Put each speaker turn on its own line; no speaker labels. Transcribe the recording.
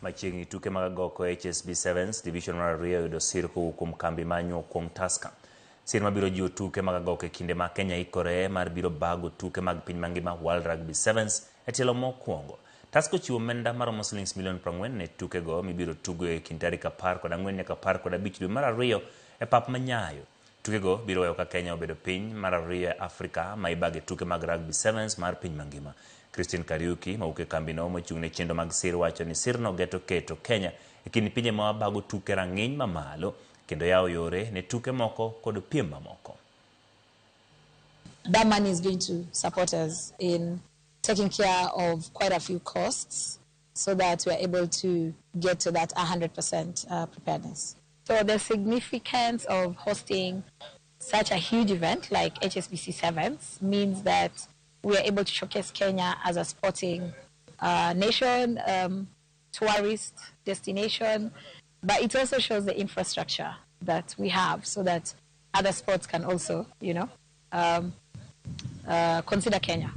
Machiegni tuke mag agoko HSB 7s division mar ariyo yudo sir kuom kambi manyo kuom Tusker. Sir mabiro jiwo tuke mag agoko e kinde ma Kenya ikore mar biro bago tuke mag piny mangima World Rugby 7s e tielo mokwongo. Tusker chiwo omenda maromo $40 ne tuke go mibiro tugo e kind tarik 14 nyaka 15 dwe mar ariyo e pap manyayo. Tuke go biro weyo ka Kenya obedo piny mar ariyo e Afrika ma ibage tuke mag Rugby 7s mar piny mangima. Christine Kariuki mawuok e kambino mochung' ne chenro mag sir wacho ni sirno geto keto Kenya e kind pinje ma bago tuke rang'iny mamalo kendo yawo yore ne tuke moko kod piem mamoko.
That money is going to support us in taking care of quite a few costs so that we are able to get to that 100% preparedness. So the significance of hosting such a huge event like HSBC 7s means that we are able to showcase Kenya as a sporting nation, tourist destination, but it also shows the infrastructure that we have so that other sports can also, consider Kenya.